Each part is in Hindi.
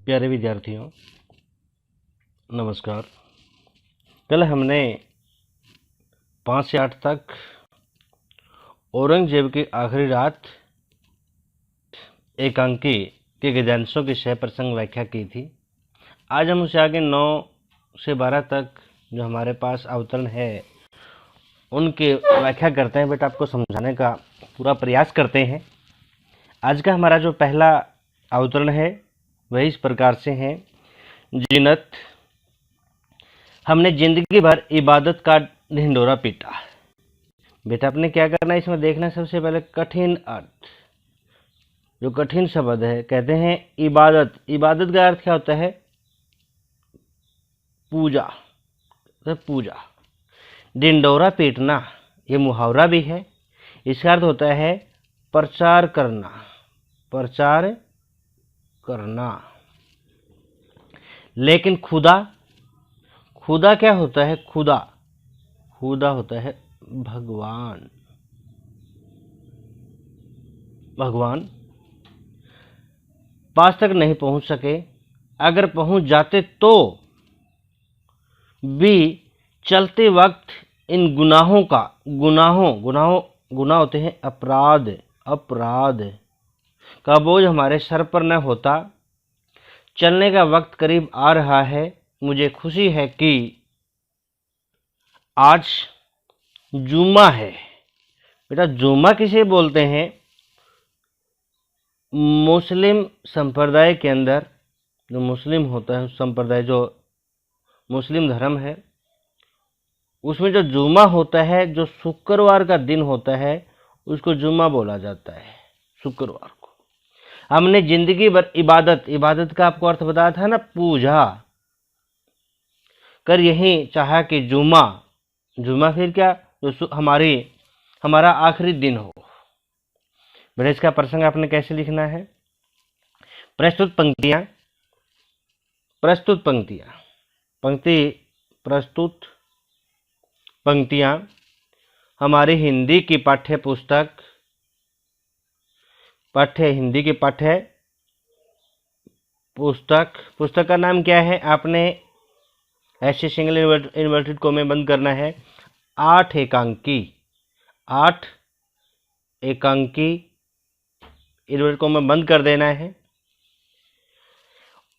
प्यारे विद्यार्थियों, नमस्कार। कल हमने 5 से 8 तक औरंगजेब की आखिरी रात एकांकी के गद्यांशों की सह प्रसंग व्याख्या की थी। आज हम उसे आगे 9 से 12 तक जो हमारे पास अवतरण है उनके व्याख्या करते हैं। बेटा, आपको समझाने का पूरा प्रयास करते हैं। आज का हमारा जो पहला अवतरण है वह इस प्रकार से है। जीनत, हमने जिंदगी भर इबादत का ढिंढोरा पीटा। बेटा, आपने क्या करना है इसमें देखना, सबसे पहले कठिन अर्थ, जो कठिन शब्द है, कहते हैं इबादत। इबादत का अर्थ क्या होता है? पूजा, तो पूजा। ढिंढोरा पीटना ये मुहावरा भी है। इसका अर्थ होता है प्रचार करना, प्रचार करना। लेकिन खुदा, खुदा क्या होता है? खुदा, खुदा होता है भगवान। भगवान पास तक नहीं पहुंच सके। अगर पहुंच जाते तो भी चलते वक्त इन गुनाहों का, गुनाह होते हैं अपराध, अपराध का बोझ हमारे सर पर न होता। चलने का वक्त करीब आ रहा है। मुझे खुशी है कि आज जुम्मा है। बेटा, जुम्मा किसे बोलते हैं? मुस्लिम संप्रदाय के अंदर जो मुस्लिम होता है, संप्रदाय जो मुस्लिम धर्म है, उसमें जो जुम्मा होता है, जो शुक्रवार का दिन होता है, उसको जुम्मा बोला जाता है, शुक्रवार को। हमने जिंदगी भर इबादत, इबादत का आपको अर्थ बताया था ना, पूजा कर यही चाहा कि जुम्मा, जुम्मा फिर क्या, जो हमारा आखिरी दिन हो। बेटा, इसका प्रसंग आपने कैसे लिखना है? प्रस्तुत पंक्तियां, प्रस्तुत पंक्तियां, प्रस्तुत पंक्तियां हमारी हिंदी की हिंदी की पुस्तक का नाम क्या है? आपने ऐसे सिंगल इन्वर्टेड को में बंद करना है। 8 एकांकी, 8 एकांकी इन्वर्टेड को में बंद कर देना है।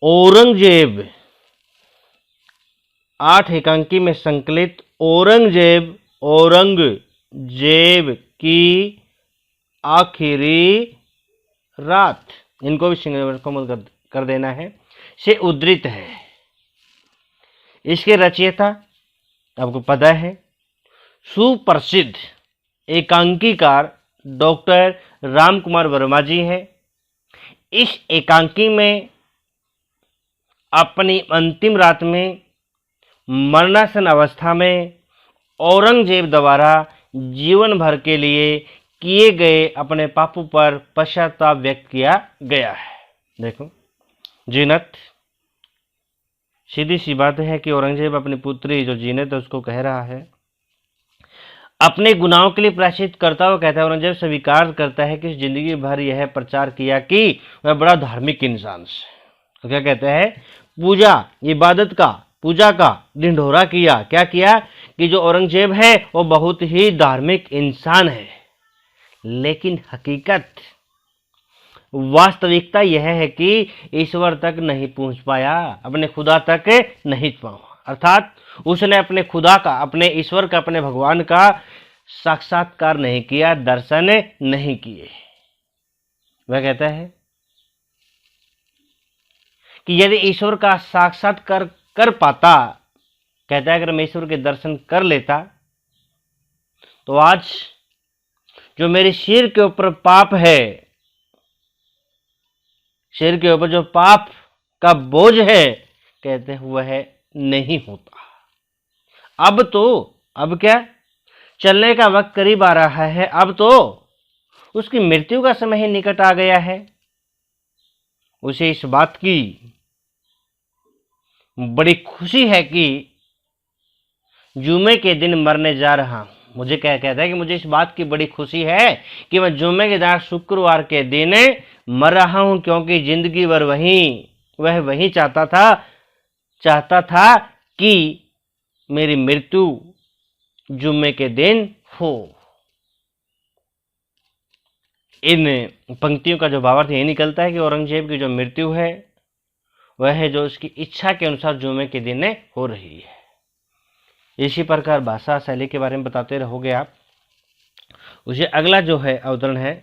औरंगजेब, 8 एकांकी में संकलित औरंगजेब, औरंगजेब की आखिरी रात, इनको भी सिंगल इन्वर्टेड को में कर देना है, से उद्धृत है। इसके रचयिता आपको पता है, सुप्रसिद्ध एकांकीकार डॉक्टर रामकुमार वर्मा जी हैं। इस एकांकी में अपनी अंतिम रात में, मरणासन अवस्था में, औरंगजेब द्वारा जीवन भर के लिए किए गए अपने पापों पर पश्चाताप व्यक्त किया गया है। देखो जीनत, सीधी सी बात है कि औरंगजेब अपनी पुत्री जो जीनत है उसको कह रहा है, अपने गुनाहों के लिए प्रायश्चित करता हुआ कहता है, औरंगजेब स्वीकार करता है कि जिंदगी भर यह प्रचार किया कि वह बड़ा धार्मिक इंसान है। तो क्या कहता है? पूजा, इबादत का, पूजा का ढिंढोरा किया। क्या किया? कि जो औरंगजेब है वो बहुत ही धार्मिक इंसान है। लेकिन हकीकत, वास्तविकता यह है कि ईश्वर तक नहीं पहुंच पाया, अपने खुदा तक नहीं पहुंचा। अर्थात उसने अपने खुदा का, अपने ईश्वर का, अपने भगवान का साक्षात्कार नहीं किया, दर्शन नहीं किए। वह कहता है कि यदि ईश्वर का साक्षात्कार कर पाता, कहता है अगर मैं ईश्वर के दर्शन कर लेता तो आज जो मेरे सिर के ऊपर पाप है, सिर के ऊपर जो पाप का बोझ है, कहते हैं वह नहीं होता। अब क्या, चलने का वक्त करीब आ रहा है। अब तो उसकी मृत्यु का समय ही निकट आ गया है। उसे इस बात की बड़ी खुशी है कि जुम्मे के दिन मरने जा रहा हूं। मुझे क्या कहता है कि मुझे इस बात की बड़ी खुशी है कि मैं जुम्मे के दिन, शुक्रवार के दिन मर रहा हूं, क्योंकि जिंदगी भर वहीं वह वही चाहता था कि मेरी मृत्यु जुम्मे के दिन हो। इन पंक्तियों का जो भावार्थ यही निकलता है कि औरंगजेब की जो मृत्यु है वह है जो उसकी इच्छा के अनुसार जुम्मे के दिन हो रही है। इसी प्रकार भाषा शैली के बारे में बताते रहोगे आप। उसे अगला जो है अवतरण है,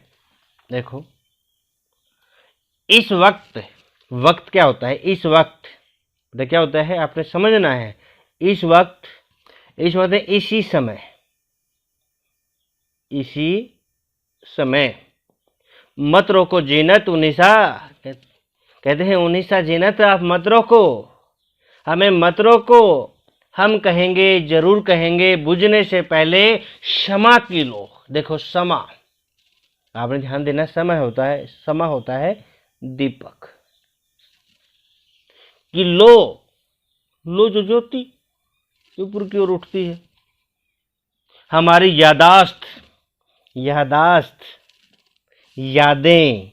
देखो, इस वक्त क्या होता है? इस वक्त क्या होता है आपने समझना है। इस वक्त इसी समय मत रोको जीनत उन्नीसा, कहते हैं उन्नीसा जीनत आप मत रोको, हमें मत रोको, हम कहेंगे, जरूर कहेंगे, बुझने से पहले क्षमा की लो। देखो समा, आपने ध्यान देना, समा होता है दीपक कि लो जो ज्योति ऊपर की ओर उठती है। हमारी यादाश्त यादें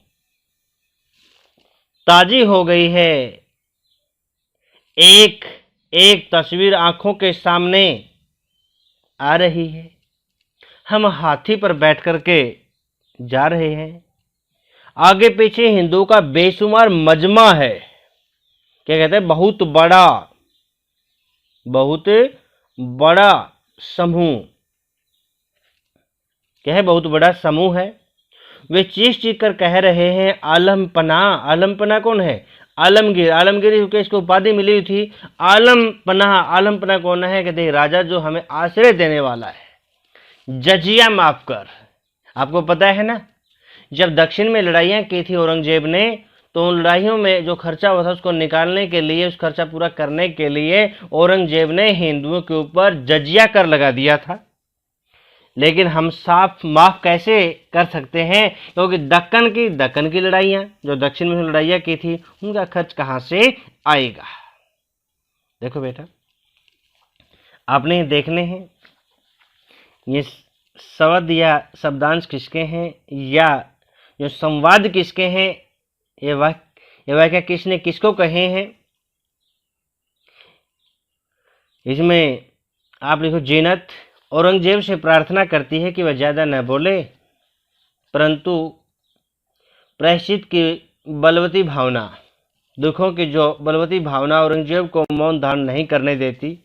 ताजी हो गई है। एक तस्वीर आंखों के सामने आ रही है। हम हाथी पर बैठ करके जा रहे हैं। आगे पीछे हिंदुओं का बेशुमार मजमा है। क्या कहते हैं? बहुत बड़ा समूह। क्या है? बहुत बड़ा समूह है। वे चीख कर कह रहे हैं आलम पना कौन है? आलमगीर क्योंकि इसको उपाधि मिली हुई थी। आलम पना कौन है? कहते हैं राजा जो हमें आश्रय देने वाला है। जजिया माफ कर। आपको पता है ना, जब दक्षिण में लड़ाइयां की थी औरंगजेब ने, तो उन लड़ाइयों में जो खर्चा हुआ था उसको निकालने के लिए, उस खर्चा पूरा करने के लिए औरंगजेब ने हिंदुओं के ऊपर जजिया कर लगा दिया था। लेकिन हम माफ कैसे कर सकते हैं? क्योंकि दक्कन की लड़ाइयां, जो दक्षिण में लड़ाइयां की थी, उनका खर्च कहां से आएगा? देखो बेटा, आपने देखने हैं ये शब्द या शब्दांश किसके हैं, या जो संवाद किसके हैं, ये वाक्य किसने किसको कहे हैं। इसमें आप लिखो, जीनत औरंगजेब से प्रार्थना करती है कि वह ज्यादा न बोले, परंतु प्रायश्चित की बलवती भावना, दुखों की जो बलवती भावना औरंगजेब को मौन धारण नहीं करने देती।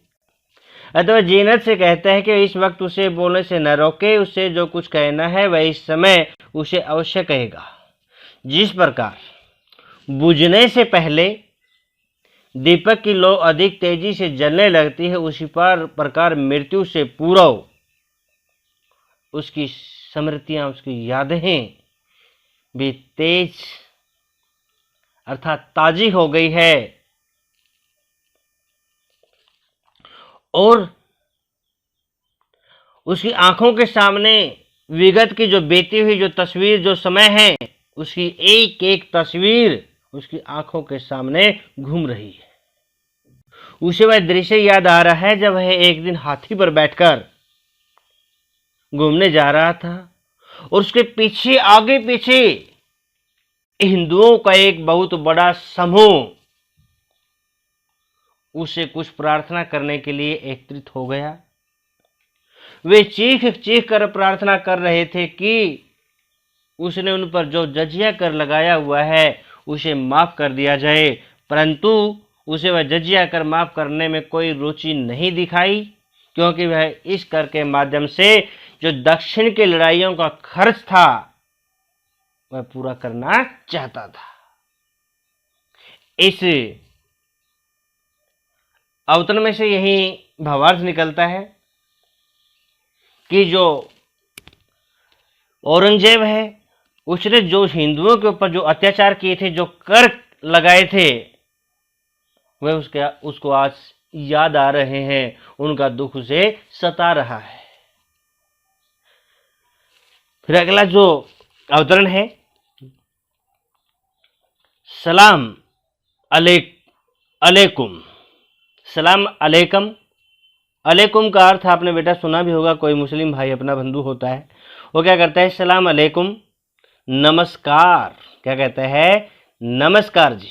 अथवा जीनत से कहता है कि इस वक्त उसे बोलने से न रोके, उसे जो कुछ कहना है वह इस समय उसे अवश्य कहेगा। जिस प्रकार बुझने से पहले दीपक की लौ अधिक तेजी से जलने लगती है, उसी प्रकार मृत्यु से पूर्व उसकी स्मृतियां, उसकी यादें भी तेज अर्थात ताजी हो गई है। और उसकी आंखों के सामने विगत की जो बीती हुई जो तस्वीर, जो समय है, उसकी एक एक तस्वीर उसकी आंखों के सामने घूम रही है। उसे वह दृश्य याद आ रहा है जब वह एक दिन हाथी पर बैठकर घूमने जा रहा था और उसके पीछे, आगे पीछे हिंदुओं का एक बहुत बड़ा समूह उसे कुछ प्रार्थना करने के लिए एकत्रित हो गया। वे चीख कर प्रार्थना कर रहे थे कि उसने उन पर जो जजिया कर लगाया हुआ है उसे माफ कर दिया जाए, परंतु उसे वह जजिया कर माफ करने में कोई रुचि नहीं दिखाई, क्योंकि वह इस कर के माध्यम से जो दक्षिण की लड़ाइयों का खर्च था वह पूरा करना चाहता था। इस अवतरण में से यही भावार्थ निकलता है कि जो औरंगजेब है उसने जो हिंदुओं के ऊपर जो अत्याचार किए थे, जो कर लगाए थे, वह उसको आज याद आ रहे हैं, उनका दुख उसे सता रहा है। फिर अगला जो अवतरण है, सलाम अलैकुम। सलाम अलैकुम, अलैकुम का अर्थ आपने बेटा सुना भी होगा, कोई मुस्लिम भाई अपना बंधु होता है, वो क्या करता है, सलाम अलैकुम, नमस्कार। क्या कहता है? नमस्कार जी।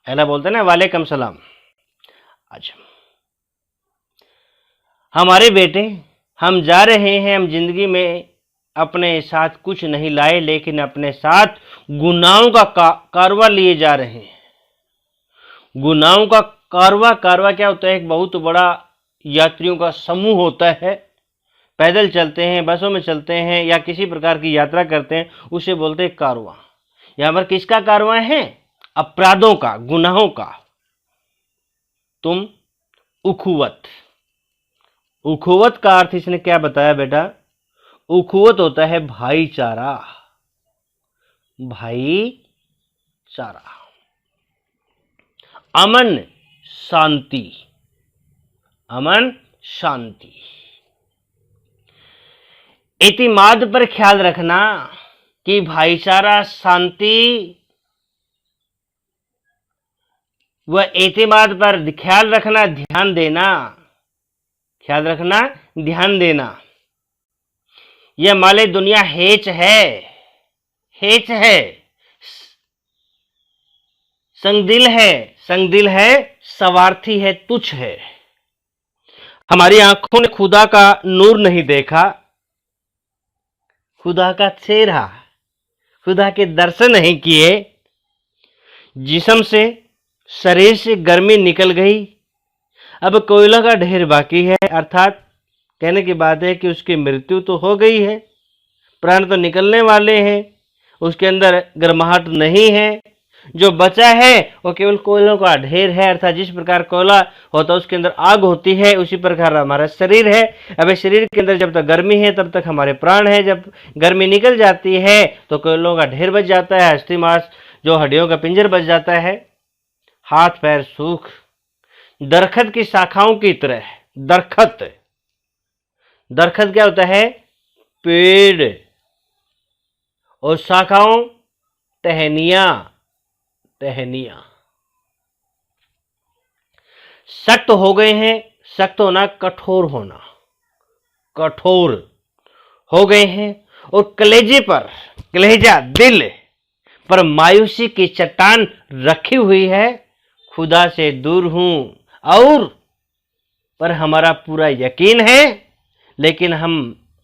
अहला बोलते हैं ना वालेकुम सलाम। अच्छा, हमारे बेटे, हम जा रहे हैं, हम जिंदगी में अपने साथ कुछ नहीं लाए, लेकिन अपने साथ गुनाहों का कारवा लिए जा रहे हैं। गुनाहों का कारवा क्या होता है? एक बहुत बड़ा यात्रियों का समूह होता है। पैदल चलते हैं, बसों में चलते हैं या किसी प्रकार की यात्रा करते हैं, उसे बोलते हैं कारवां। यहां पर किसका कारवां है? अपराधों का, गुनाहों का। तुम उखुवत, उखुवत का अर्थ इसने क्या बताया बेटा? उखुवत होता है भाईचारा, भाईचारा, अमन शांति, अमन शांति। एतिमाद पर ख्याल रखना कि भाईचारा, शांति व एतिमाद पर ख्याल रखना, ध्यान देना, ख्याल रखना, ध्यान देना। यह माले दुनिया हेच है, हेच है, संगदिल है, संगदिल है, स्वार्थी है, तुच्छ है। हमारी आंखों ने खुदा का नूर नहीं देखा, खुदा का चेहरा, खुदा के दर्शन नहीं किए। जिस्म से, शरीर से गर्मी निकल गई, अब कोयला का ढेर बाकी है। अर्थात कहने की बात है कि उसकी मृत्यु तो हो गई है, प्राण तो निकलने वाले हैं, उसके अंदर गर्माहट नहीं है। जो बचा है वो केवल कोयलों का ढेर है। अर्थात जिस प्रकार कोयला होता है उसके अंदर आग होती है, उसी प्रकार हमारा शरीर है। अब शरीर के अंदर जब तक गर्मी है तब तक हमारे प्राण है, जब गर्मी निकल जाती है तो कोयलों का ढेर बच जाता है, अस्थि मांस जो हड्डियों का पिंजर बच जाता है, हाथ पैर सूख, दरखत की शाखाओं की तरह। दरखत, दरखत क्या होता है? पेड़, और शाखाओं टहनियां, टहनियां। सख्त हो गए हैं, सख्त होना, कठोर होना, कठोर हो गए हैं। और कलेजे पर, कलेजा दिल पर मायूसी की चट्टान रखी हुई है। खुदा से दूर हूं और पर हमारा पूरा यकीन है, लेकिन हम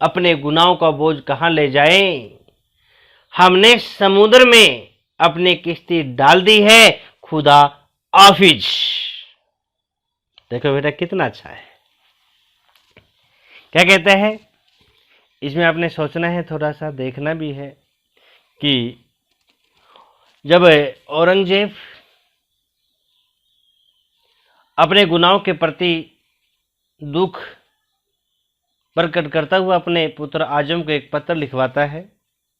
अपने गुनाहों का बोझ कहां ले जाएं? हमने समुद्र में अपनी किश्ती डाल दी है, खुदा हाफिज। देखो बेटा कितना अच्छा है। क्या कहते हैं इसमें? आपने सोचना है, थोड़ा सा देखना भी है कि जब औरंगजेब अपने गुनाहों के प्रति दुख प्रकट करता हुआ अपने पुत्र आजम को एक पत्र लिखवाता है,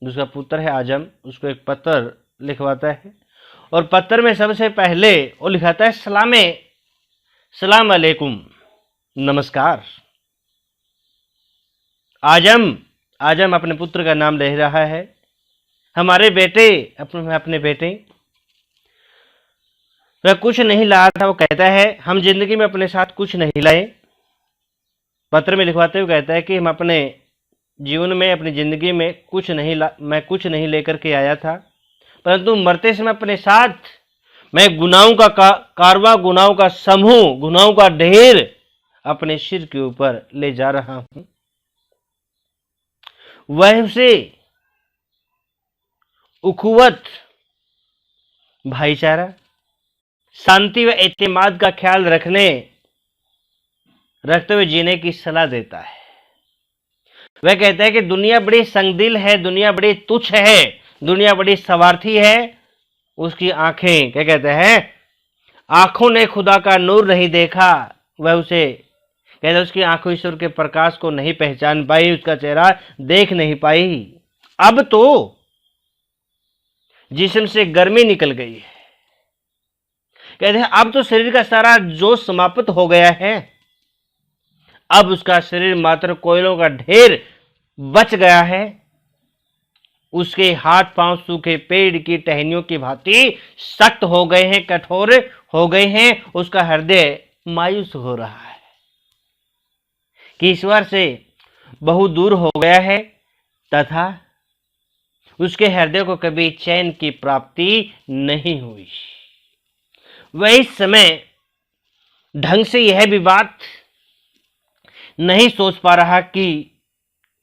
जिसका पुत्र है आजम, उसको एक पत्र लिखवाता है, और पत्र में सबसे पहले वो लिखाता है सलाम अलैकुम, नमस्कार। आजम अपने पुत्र का नाम ले रहा है। हमारे बेटे, अपने बेटे, वह कुछ नहीं ला था। वो कहता है हम जिंदगी में अपने साथ कुछ नहीं लाए। पत्र में लिखवाते हुए कहता है कि हम अपने जीवन में, अपनी जिंदगी में मैं कुछ नहीं लेकर के आया था, परंतु मरते समय अपने साथ मैं गुनाहों का कारवा, गुनाहों का समूह, गुनाहों का ढेर अपने सिर के ऊपर ले जा रहा हूं। वह से उखुवत, भाईचारा, शांति व एतमाद का ख्याल रखते हुए जीने की सलाह देता है। वह कहता है कि दुनिया बड़ी संगदिल है, दुनिया बड़ी तुच्छ है, दुनिया बड़ी स्वार्थी है। उसकी आंखें, क्या कहते हैं, आंखों ने खुदा का नूर नहीं देखा। वह उसे कहते हैं उसकी आंखों ईश्वर के प्रकाश को नहीं पहचान पाई, उसका चेहरा देख नहीं पाई। अब तो जिस्म से गर्मी निकल गई है। कहते हैं अब तो शरीर का सारा जोश समाप्त हो गया है, अब उसका शरीर मात्र कोयलों का ढेर बच गया है। उसके हाथ पांव सूखे पेड़ की टहनियों की भांति सख्त हो गए हैं, कठोर हो गए हैं। उसका हृदय मायूस हो रहा है कि ईश्वर से बहुत दूर हो गया है, तथा उसके हृदय को कभी चैन की प्राप्ति नहीं हुई। वह इस समय ढंग से यह भी बात नहीं सोच पा रहा कि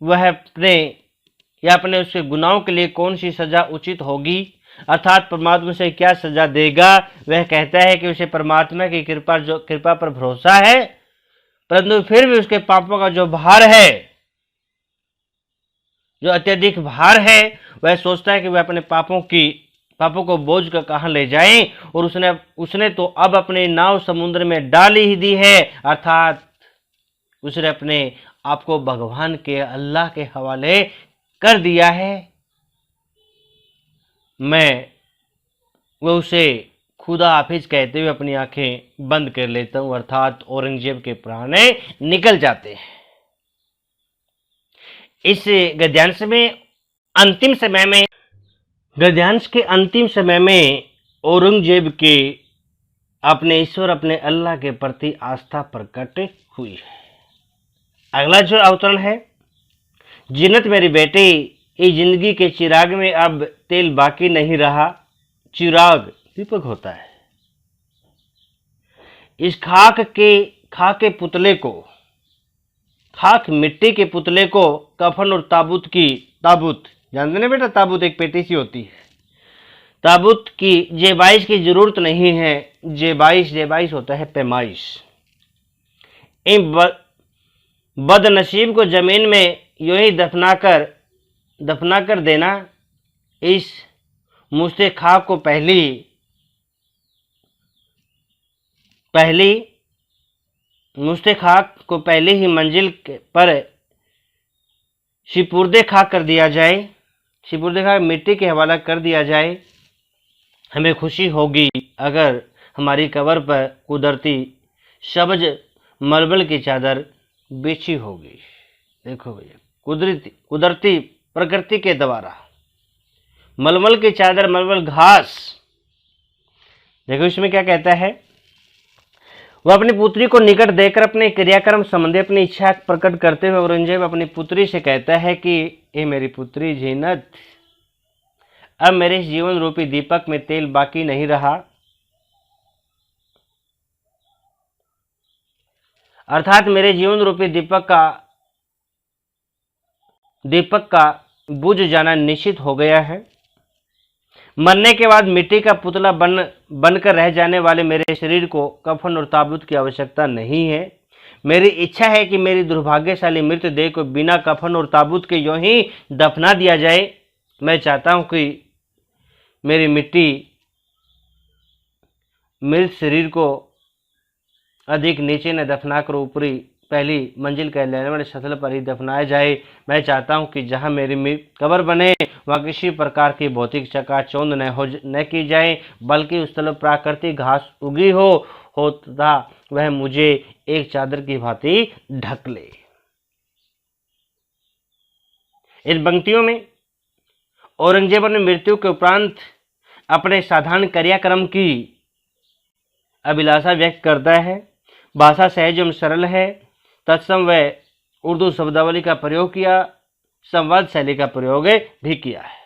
वह अपने उसके गुनाहों के लिए कौन सी सजा उचित होगी, अर्थात परमात्मा से क्या सजा देगा। वह कहता है कि उसे परमात्मा की कृपा पर भरोसा है, परंतु फिर भी उसके पापों का जो भार है, जो अत्यधिक भार है, वह सोचता है कि वह अपने पापों को बोझ कर कहां ले जाए। और उसने तो अब अपनी नाव समुद्र में डाल ही दी है, अर्थात उसने अपने आप को भगवान के, अल्लाह के हवाले कर दिया है। वह उसे खुदा हाफिज कहते हुए अपनी आंखें बंद कर लेता हूं, अर्थात औरंगजेब के प्राण निकल जाते हैं। इस गद्यांश के अंतिम समय में औरंगजेब के अपने ईश्वर, अपने अल्लाह के प्रति आस्था प्रकट हुई है। अगला जो अवतरण है, जिन्नत मेरी बेटी, इस जिंदगी के चिराग में अब तेल बाकी नहीं रहा। चिराग दीपक होता है। इस खाक मिट्टी के पुतले को कफन और ताबूत जानते ना बेटा, ताबूत एक पेटी सी होती है, ताबूत की जेबाइश की जरूरत नहीं है। जेबाइश होता है पैमाइश। इन बदनसीब को जमीन में यूं ही दफना कर देना। इस मुश्ते खाक को पहली ही मंजिल पर सिपुर्दे खाक कर दिया जाए। सिपुर्दे खाक मिट्टी के हवाला कर दिया जाए। हमें खुशी होगी अगर हमारी कब्र पर कुदरती सब्ज मलमल की चादर बिछी होगी। देखो भैया, कुदरती प्रकृति के द्वारा मलमल की चादर, मलमल घास। देखो इसमें क्या कहता है, वह अपनी पुत्री को निकट देकर अपने क्रियाक्रम संबंधी अपनी इच्छा प्रकट करते हुए औरंगजेब अपनी पुत्री से कहता है कि ए मेरी पुत्री जीनत, अब मेरे जीवन रूपी दीपक में तेल बाकी नहीं रहा। अर्थात मेरे जीवन रूपी दीपक का बुझ जाना निश्चित हो गया है। मरने के बाद मिट्टी का पुतला बनकर रह जाने वाले मेरे शरीर को कफन और ताबूत की आवश्यकता नहीं है। मेरी इच्छा है कि मेरी दुर्भाग्यशाली मृतदेह को बिना कफन और ताबूत के यूं ही दफना दिया जाए। मैं चाहता हूं कि मेरी मृत शरीर को अधिक नीचे न दफनाकर ऊपरी पहली मंजिल के लेने वाले सतल पर ही दफनाया जाए। मैं चाहता हूं कि जहां मेरी कब्र बने वहां किसी प्रकार की भौतिक चकाचौंध न की जाए, बल्कि उस तरफ प्राकृतिक घास उगी हो तथा वह मुझे एक चादर की भांति ढक ले। इन पंक्तियों में औरंगजेब अपनी मृत्यु के उपरांत अपने साधारण क्रियाक्रम की अभिलाषा व्यक्त करता है। भाषा सहज एवं सरल है। तत्सम वह उर्दू शब्दावली का प्रयोग किया, संवाद शैली का प्रयोग भी किया है।